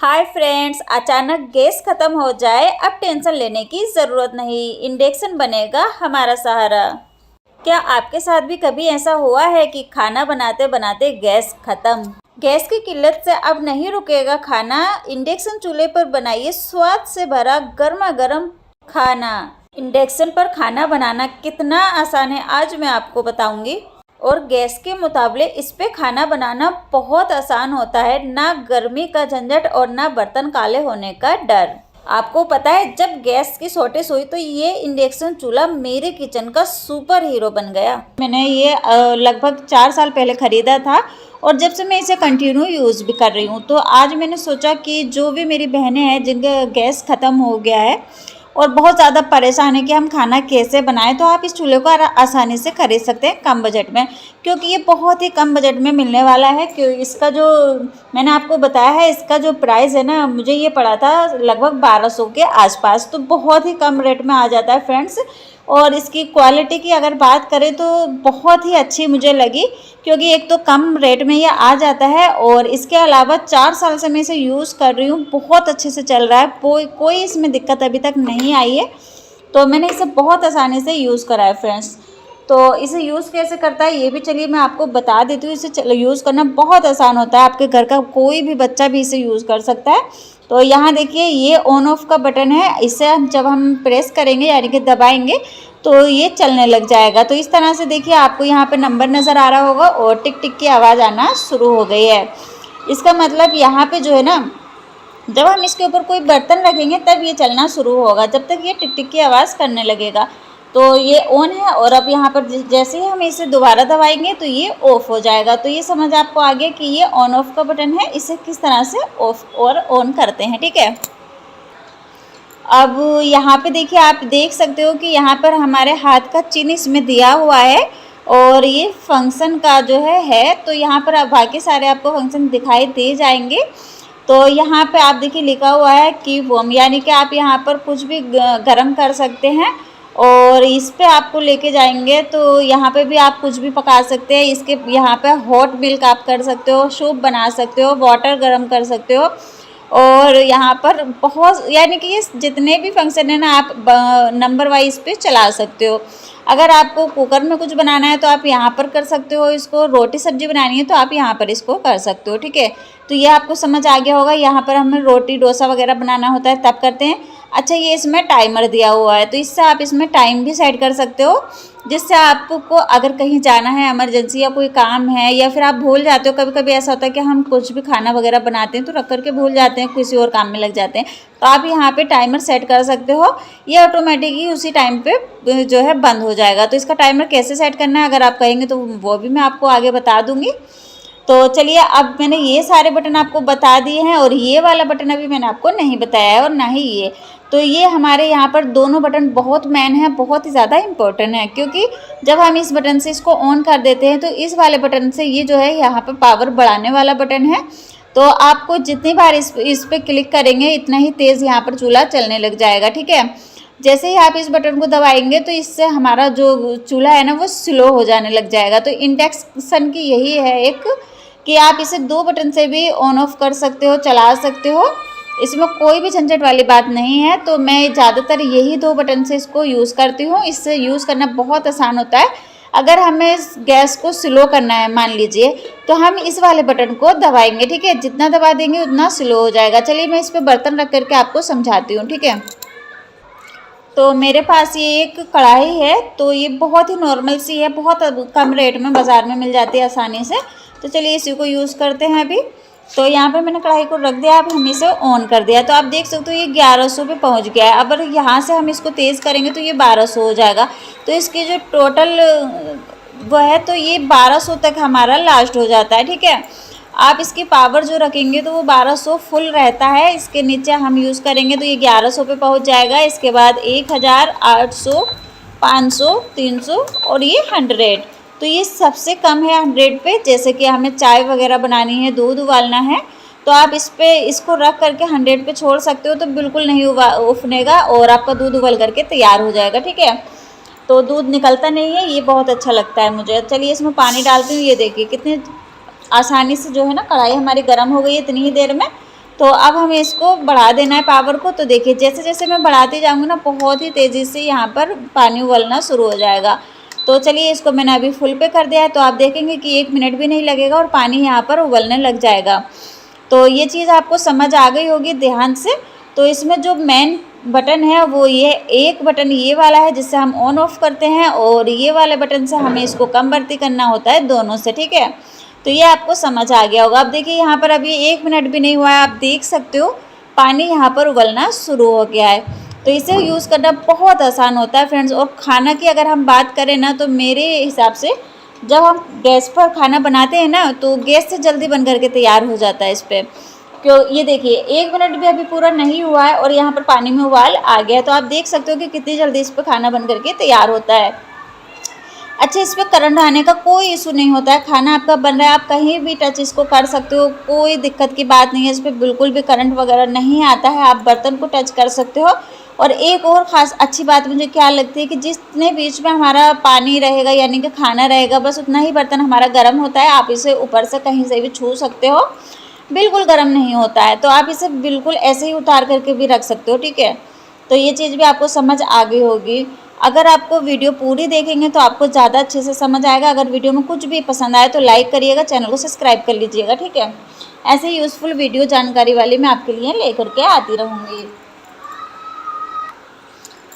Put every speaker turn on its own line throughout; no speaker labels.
Hi friends, अचानक gas खत्म हो जाए अब टेंशन लेने की ज़रूरत नहीं। इंडक्शन बनेगा हमारा सहारा। क्या आपके साथ भी कभी ऐसा हुआ है कि खाना बनाते बनाते गैस खत्म? गैस की किल्लत से अब नहीं रुकेगा खाना। इंडक्शन चूल्हे पर बनाइए स्वाद से भरा गर्मा गर्म खाना। इंडक्शन पर खाना बनाना कितना आसान है आज मैं आपको बताऊंगी। और गैस के मुकाबले इस पे खाना बनाना बहुत आसान होता है। ना गर्मी का झंझट और ना बर्तन काले होने का डर। आपको पता है, जब गैस की शॉर्टेज हुई तो ये इंडक्शन चूल्हा मेरे किचन का सुपर हीरो बन गया। मैंने ये लगभग 4 साल पहले ख़रीदा था और जब से मैं इसे कंटिन्यू यूज़ भी कर रही हूँ। तो आज मैंने सोचा कि जो भी मेरी बहनें हैं जिनका गैस ख़त्म हो गया है और बहुत ज़्यादा परेशान है कि हम खाना कैसे बनाएं, तो आप इस चूल्हे को आसानी से खरीद सकते हैं कम बजट में, क्योंकि ये बहुत ही कम बजट में मिलने वाला है। क्यों इसका जो मैंने आपको बताया है, इसका जो प्राइस है ना, मुझे ये पड़ा था लगभग 1200 के आसपास। तो बहुत ही कम रेट में आ जाता है फ्रेंड्स। और इसकी क्वालिटी की अगर बात करें तो बहुत ही अच्छी मुझे लगी, क्योंकि एक तो कम रेट में ये आ जाता है और इसके अलावा 4 साल से मैं इसे यूज़ कर रही हूँ, बहुत अच्छे से चल रहा है। कोई इसमें दिक्कत अभी तक नहीं आई है। तो मैंने इसे बहुत आसानी से यूज़ करा है फ्रेंड्स। तो इसे यूज़ कैसे करता है ये भी चलिए मैं आपको बता देती हूँ। इसे यूज़ करना बहुत आसान होता है, आपके घर का कोई भी बच्चा भी इसे यूज़ कर सकता है। तो यहाँ देखिए, ये ऑन ऑफ का बटन है। इसे जब हम प्रेस करेंगे यानी कि दबाएंगे तो ये चलने लग जाएगा। तो इस तरह से देखिए, आपको यहाँ पे नंबर नज़र आ रहा होगा और टिक टिक की आवाज़ आना शुरू हो गई है। इसका मतलब यहाँ पे जो है ना, जब हम इसके ऊपर कोई बर्तन रखेंगे तब ये चलना शुरू होगा, जब तक ये टिक टिक की आवाज़ करने लगेगा। तो ये ऑन है और अब यहाँ पर जैसे ही हम इसे दोबारा दबाएंगे तो ये ऑफ़ हो जाएगा। तो ये समझ आपको आ गया कि ये ऑन ऑफ का बटन है, इसे किस तरह से ऑफ और ऑन करते हैं। ठीक है, अब यहाँ पे देखिए, आप देख सकते हो कि यहाँ पर हमारे हाथ का चिन्ह इसमें दिया हुआ है और ये फंक्शन का जो है। तो यहाँ पर अब बाकी सारे आपको फंक्शन दिखाई दे जाएंगे। तो यहाँ पे आप देखिए लिखा हुआ है कि वॉर्म, यानी कि आप यहाँ पर कुछ भी गर्म कर सकते हैं और इस पे आपको लेके जाएंगे तो यहाँ पे भी आप कुछ भी पका सकते हैं। इसके यहाँ पे हॉट मिल्क आप कर सकते हो, सूप बना सकते हो, वाटर गर्म कर सकते हो। और यहाँ पर बहुत, यानी कि ये जितने भी फंक्शन है ना, आप नंबर वाइज पे चला सकते हो। अगर आपको कुकर में कुछ बनाना है तो आप यहाँ पर कर सकते हो इसको, रोटी सब्जी बनानी है तो आप यहाँ पर इसको कर सकते हो। ठीक है, तो ये आपको समझ आ गया होगा। यहाँ पर हमें रोटी डोसा वगैरह बनाना होता है तब करते हैं। अच्छा, ये इसमें टाइमर दिया हुआ है तो इससे आप इसमें टाइम भी सेट कर सकते हो, जिससे आपको अगर कहीं जाना है, इमरजेंसी या कोई काम है, या फिर आप भूल जाते हो। कभी कभी ऐसा होता है कि हम कुछ भी खाना वगैरह बनाते हैं तो रख करके भूल जाते हैं, किसी और काम में लग जाते हैं। तो आप यहाँ पे टाइमर सेट कर सकते हो, ये ऑटोमेटिक ही उसी टाइम पे जो है बंद हो जाएगा। तो इसका टाइमर कैसे सेट करना है अगर आप कहेंगे तो वो भी मैं आपको आगे बता दूँगी। तो चलिए, अब मैंने ये सारे बटन आपको बता दिए हैं और ये वाला बटन अभी मैंने आपको नहीं बताया है और ना ही ये। तो ये हमारे यहाँ पर दोनों बटन बहुत मेन है, बहुत ही ज़्यादा इम्पोर्टेंट है, क्योंकि जब हम इस बटन से इसको ऑन कर देते हैं तो इस वाले बटन से ये जो है यहाँ पर पावर बढ़ाने वाला बटन है। तो आपको जितनी बार इस पर क्लिक करेंगे इतना ही तेज़ यहाँ पर चूल्हा चलने लग जाएगा। ठीक है, जैसे ही आप इस बटन को दबाएंगे तो इससे हमारा जो चूल्हा है ना वो स्लो हो जाने लग जाएगा। तो इंडक्शन की यही है एक, कि आप इसे 2 बटन से भी ऑन ऑफ कर सकते हो, चला सकते हो। इसमें कोई भी झंझट वाली बात नहीं है। तो मैं ज़्यादातर यही 2 बटन से इसको यूज़ करती हूँ। इससे यूज़ करना बहुत आसान होता है। अगर हमें गैस को स्लो करना है मान लीजिए, तो हम इस वाले बटन को दबाएंगे। ठीक है, जितना दबा देंगे उतना स्लो हो जाएगा। चलिए मैं इस पर बर्तन रख करके आपको समझाती हूँ। ठीक है, तो मेरे पास ये एक कढ़ाई है, तो ये बहुत ही नॉर्मल सी है, बहुत कम रेट में बाज़ार में मिल जाती है आसानी से। तो चलिए इसी को यूज़ करते हैं अभी। तो यहाँ पे मैंने कढ़ाई को रख दिया, अब हम इसे ऑन कर दिया। तो आप देख सकते हो ये 1100 पे पहुँच गया है। अब यहाँ से हम इसको तेज़ करेंगे तो ये 1200 हो जाएगा। तो इसकी जो टोटल वो है, तो ये 1200 तक हमारा लास्ट हो जाता है। ठीक है, आप इसकी पावर जो रखेंगे तो वो 1200 फुल रहता है। इसके नीचे हम यूज़ करेंगे तो ये 1100 पे पहुँच जाएगा। इसके बाद 1000, 800, 500, 300 और ये 100। तो ये सबसे कम है 100 पे। जैसे कि हमें चाय वगैरह बनानी है, दूध उबालना है, तो आप इसको रख करके 100 पे छोड़ सकते हो, तो बिल्कुल नहीं उफनेगा और आपका दूध उबल करके तैयार हो जाएगा। ठीक है, तो दूध निकलता नहीं है, ये बहुत अच्छा लगता है मुझे। चलिए इसमें पानी डालती हूँ। ये देखिए कितने आसानी से जो है ना कढ़ाई हमारी गर्म हो गई है इतनी ही देर में। तो अब हमें इसको बढ़ा देना है पावर को। तो देखिए जैसे जैसे मैं बढ़ाती जाऊँगी ना, बहुत ही तेज़ी से यहाँ पर पानी उबलना शुरू हो जाएगा। तो चलिए इसको मैंने अभी फुल पे कर दिया है, तो आप देखेंगे कि 1 मिनट भी नहीं लगेगा और पानी यहाँ पर उबलने लग जाएगा। तो ये चीज़ आपको समझ आ गई होगी ध्यान से। तो इसमें जो मेन बटन है वो ये एक बटन ये वाला है जिससे हम ऑन ऑफ करते हैं, और ये वाले बटन से हमें इसको कम बढ़ती करना होता है, दोनों से, ठीक है। तो ये आपको समझ आ गया होगा। अब देखिए यहाँ पर अभी 1 मिनट भी नहीं हुआ है, आप देख सकते हो पानी यहाँ पर उबलना शुरू हो गया है। तो इसे यूज़ करना बहुत आसान होता है फ्रेंड्स। और खाना की अगर हम बात करें ना, तो मेरे हिसाब से जब हम गैस पर खाना बनाते हैं ना, तो गैस से जल्दी बन करके तैयार हो जाता है इस पर। क्यों, ये देखिए 1 मिनट भी अभी पूरा नहीं हुआ है और यहाँ पर पानी में उबाल आ गया है। तो आप देख सकते हो कि कितनी जल्दी इस पर खाना बन करके तैयार होता है। अच्छा, इस पर करंट आने का कोई इशू नहीं होता है। खाना आपका बन रहा है, आप कहीं भी टच इसको कर सकते हो, कोई दिक्कत की बात नहीं है। इस पर बिल्कुल भी करंट वगैरह नहीं आता है, आप बर्तन को टच कर सकते हो। और एक और ख़ास अच्छी बात मुझे क्या लगती है कि जितने बीच में हमारा पानी रहेगा यानी कि खाना रहेगा, बस उतना ही बर्तन हमारा गर्म होता है। आप इसे ऊपर से कहीं से भी छू सकते हो, बिल्कुल गर्म नहीं होता है। तो आप इसे बिल्कुल ऐसे ही उतार करके भी रख सकते हो, ठीक है। तो ये चीज़ भी आपको समझ आ गई होगी। अगर आपको वीडियो पूरी देखेंगे तो आपको ज़्यादा अच्छे से समझ आएगा। अगर वीडियो में कुछ भी पसंद आए तो लाइक करिएगा, चैनल को सब्सक्राइब कर लीजिएगा, ठीक है। ऐसे ही यूज़फुल वीडियो जानकारी वाली मैं आपके लिए लेकर के आती रहूँगी।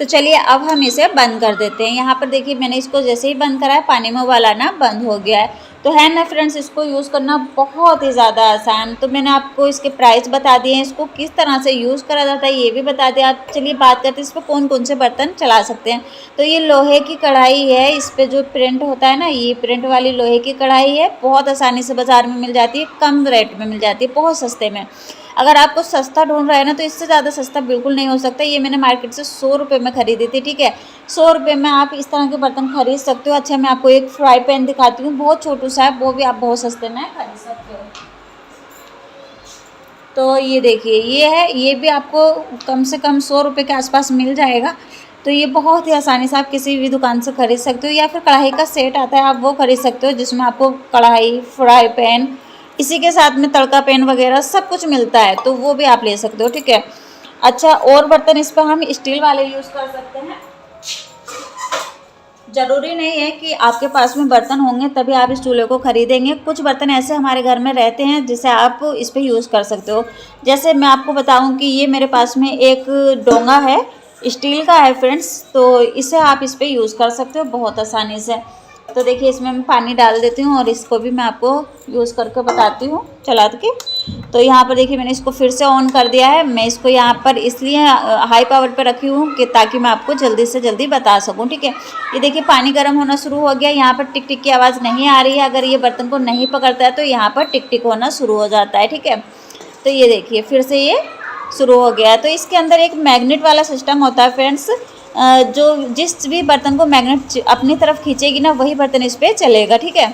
तो चलिए अब हम इसे बंद कर देते हैं। यहाँ पर देखिए मैंने इसको जैसे ही बंद करा है, पानी में उबाल आना बंद हो गया है। तो है ना फ्रेंड्स, इसको यूज़ करना बहुत ही ज़्यादा आसान। तो मैंने आपको इसके प्राइस बता दिए हैं, इसको किस तरह से यूज़ करा जाता है ये भी बता दिया। आप चलिए बात करते हैं इस पर कौन कौन से बर्तन चला सकते हैं। तो ये लोहे की कढ़ाई है, इस पर जो प्रिंट होता है ना, ये प्रिंट वाली लोहे की कढ़ाई है। बहुत आसानी से बाज़ार में मिल जाती है, कम रेट में मिल जाती है, बहुत सस्ते में। अगर आपको सस्ता ढूंढ रहे हैं ना, तो इससे ज़्यादा सस्ता बिल्कुल नहीं हो सकता। ये मैंने मार्केट से 100 रुपये में ख़रीदी थी, ठीक है। 100 रुपये में आप इस तरह के बर्तन खरीद सकते हो। अच्छा, मैं आपको एक फ्राई पैन दिखाती हूँ, बहुत छोटू सा है, वो भी आप बहुत सस्ते में खरीद सकते हो। तो ये देखिए ये है, ये भी आपको कम से कम 100 रुपये के आसपास मिल जाएगा। तो ये बहुत ही आसानी से आप किसी भी दुकान से खरीद सकते हो, या फिर कढ़ाई का सेट आता है, आप वो खरीद सकते हो, जिसमें आपको कढ़ाई, फ्राई पैन, इसी के साथ में तड़का पैन वगैरह सब कुछ मिलता है। तो वो भी आप ले सकते हो, ठीक है। अच्छा, और बर्तन इस पर हम स्टील वाले यूज़ कर सकते हैं। ज़रूरी नहीं है कि आपके पास में बर्तन होंगे तभी आप इस चूल्हे को ख़रीदेंगे। कुछ बर्तन ऐसे हमारे घर में रहते हैं जिसे आप इस पे यूज़ कर सकते हो। जैसे मैं आपको बताऊं कि ये मेरे पास में एक डोंगा है, स्टील का है फ्रेंड्स, तो इसे आप इस पे यूज़ कर सकते हो बहुत आसानी से। तो देखिए इसमें मैं पानी डाल देती हूँ और इसको भी मैं आपको यूज़ करके बताती हूँ चला के। तो यहाँ पर देखिए मैंने इसको फिर से ऑन कर दिया है। मैं इसको यहाँ पर इसलिए हाई पावर पर रखी हूँ कि ताकि मैं आपको जल्दी से जल्दी बता सकूँ, ठीक है। ये देखिए पानी गर्म होना शुरू हो गया। यहाँ पर टिक टिक की आवाज़ नहीं आ रही है। अगर ये बर्तन को नहीं पकड़ता है तो यहाँ पर टिक टिक होना शुरू हो जाता है, ठीक है। तो ये देखिए फिर से ये शुरू हो गया। तो इसके अंदर एक मैग्नेट वाला सिस्टम होता है फ्रेंड्स, जो जिस भी बर्तन को मैग्नेट अपनी तरफ खींचेगी ना, वही बर्तन इस पर चलेगा, ठीक है।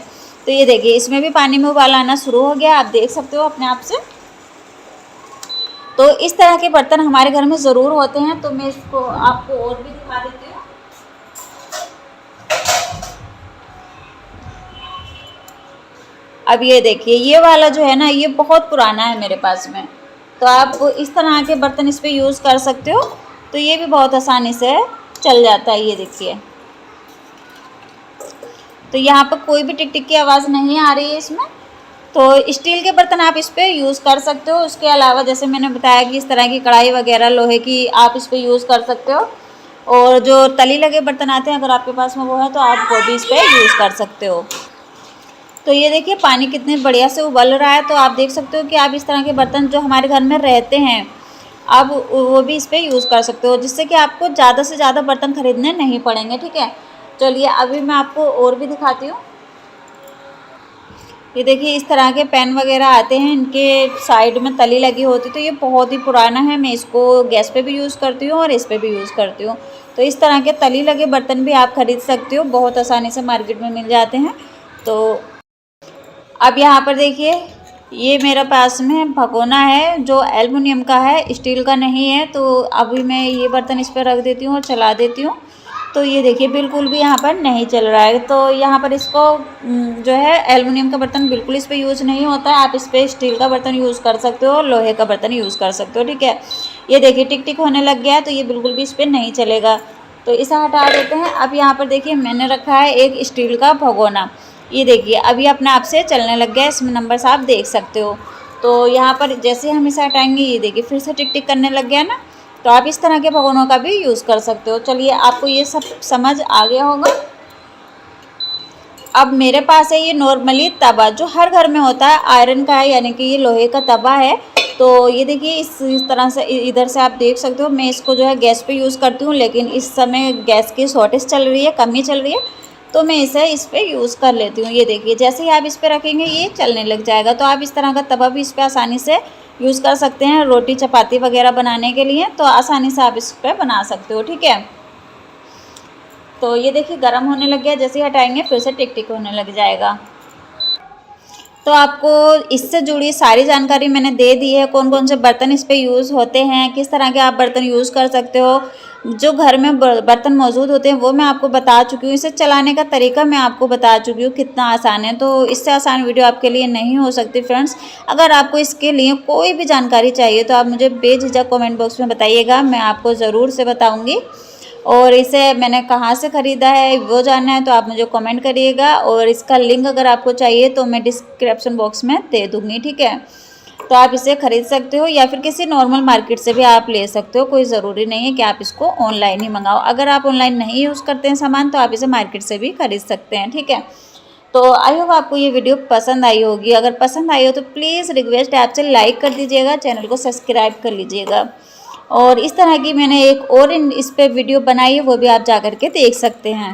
तो ये देखिए इसमें भी पानी में उबाल आना शुरू हो गया, आप देख सकते हो अपने आप से। तो इस तरह के बर्तन हमारे घर में ज़रूर होते हैं। तो मैं इसको आपको और भी दिखा देती हूँ। अब ये देखिए ये वाला जो है ना, ये बहुत पुराना है मेरे पास में। तो आप इस तरह के बर्तन इस पर यूज़ कर सकते हो। तो ये भी बहुत आसानी से चल जाता है, ये देखिए। तो यहाँ पर कोई भी टिक टिक की आवाज़ नहीं आ रही है इसमें। तो स्टील के बर्तन आप इस पर यूज़ कर सकते हो। उसके अलावा जैसे मैंने बताया कि इस तरह की कढ़ाई वगैरह लोहे की आप इस पर यूज़ कर सकते हो। और जो तली लगे बर्तन आते हैं, अगर आपके पास में वो है तो आप वो भी इस पर यूज़ कर सकते हो। तो ये देखिए पानी कितने बढ़िया से उबल रहा है। तो आप देख सकते हो कि आप इस तरह के बर्तन जो हमारे घर में रहते हैं, आप वो भी इस पर यूज़ कर सकते हो, जिससे कि आपको ज़्यादा से ज़्यादा बर्तन खरीदने नहीं पड़ेंगे, ठीक है। चलिए अभी मैं आपको और भी दिखाती हूँ। ये देखिए इस तरह के पेन वगैरह आते हैं, इनके साइड में तली लगी होती। तो ये बहुत ही पुराना है, मैं इसको गैस पे भी यूज़ करती हूँ और इस पे भी यूज़ करती हूँ। तो इस तरह के तली लगे बर्तन भी आप खरीद सकते हो, बहुत आसानी से मार्केट में मिल जाते हैं। तो अब यहाँ पर देखिए ये मेरे पास में भगोना है जो एल्युमिनियम का है, स्टील का नहीं है। तो अभी मैं ये बर्तन इस पर रख देती हूँ और चला देती हूँ। तो ये देखिए बिल्कुल भी यहाँ पर नहीं चल रहा है। तो यहाँ पर इसको जो है एल्युमिनियम का बर्तन बिल्कुल इस पर यूज़ नहीं होता है। आप इस पर स्टील का बर्तन यूज़ कर सकते हो, लोहे का बर्तन यूज़ कर सकते हो, ठीक है। ये देखिए टिक टिक होने लग गया है, तो ये बिल्कुल भी इस पर नहीं चलेगा, तो इसे हटा देते हैं। अब यहाँ पर देखिए मैंने रखा है एक स्टील का भगोना। ये देखिए अभी अपने आप से चलने लग गया है, इसमें नंबर्स आप देख सकते हो। तो यहाँ पर जैसे हम इसे हटाएंगे, ये देखिए फिर से टिक टिक करने लग गया ना। तो आप इस तरह के भगोनों का भी यूज़ कर सकते हो। चलिए आपको ये सब समझ आ गया होगा। अब मेरे पास है ये नॉर्मली तवा, जो हर घर में होता है, आयरन का है, यानी कि ये लोहे का तवा है। तो ये देखिए इस तरह से इधर से आप देख सकते हो। मैं इसको जो है गैस पे यूज़ करती हूँ, लेकिन इस समय गैस की शॉर्टेज चल रही है, कमी चल रही है, तो मैं इसे इस पर यूज़ कर लेती हूँ। ये देखिए जैसे ही आप इस पर रखेंगे ये चलने लग जाएगा। तो आप इस तरह का तवा भी इस पर आसानी से यूज़ कर सकते हैं रोटी चपाती वगैरह बनाने के लिए। तो आसानी से आप इस पर बना सकते हो, ठीक है। तो ये देखिए गर्म होने लग गया, जैसे ही हटाएंगे फिर से टिक टिक होने लग जाएगा। तो आपको इससे जुड़ी सारी जानकारी मैंने दे दी है, कौन कौन से बर्तन इस पे यूज़ होते हैं, किस तरह के आप बर्तन यूज़ कर सकते हो, जो घर में बर्तन मौजूद होते हैं वो मैं आपको बता चुकी हूँ। इसे चलाने का तरीका मैं आपको बता चुकी हूँ कितना आसान है। तो इससे आसान वीडियो आपके लिए नहीं हो सकती फ्रेंड्स। अगर आपको इसके लिए कोई भी जानकारी चाहिए तो आप मुझे बेझिझक कमेंट बॉक्स में बताइएगा, मैं आपको ज़रूर से बताऊँगी। और इसे मैंने कहाँ से ख़रीदा है वो जानना है तो आप मुझे कमेंट करिएगा, और इसका लिंक अगर आपको चाहिए तो मैं डिस्क्रिप्शन बॉक्स में दे दूँगी, ठीक है। तो आप इसे ख़रीद सकते हो या फिर किसी नॉर्मल मार्केट से भी आप ले सकते हो, कोई ज़रूरी नहीं है कि आप इसको ऑनलाइन ही मंगाओ। अगर आप ऑनलाइन नहीं यूज़ करते हैं सामान तो आप इसे मार्केट से भी खरीद सकते हैं, ठीक है। तो आई होप आपको ये वीडियो पसंद आई होगी। अगर पसंद आई हो तो प्लीज़ रिक्वेस्ट है आपसे लाइक कर दीजिएगा, चैनल को सब्सक्राइब कर लीजिएगा। और इस तरह की मैंने एक और इस पे वीडियो बनाई है, वो भी आप जा कर के देख सकते हैं।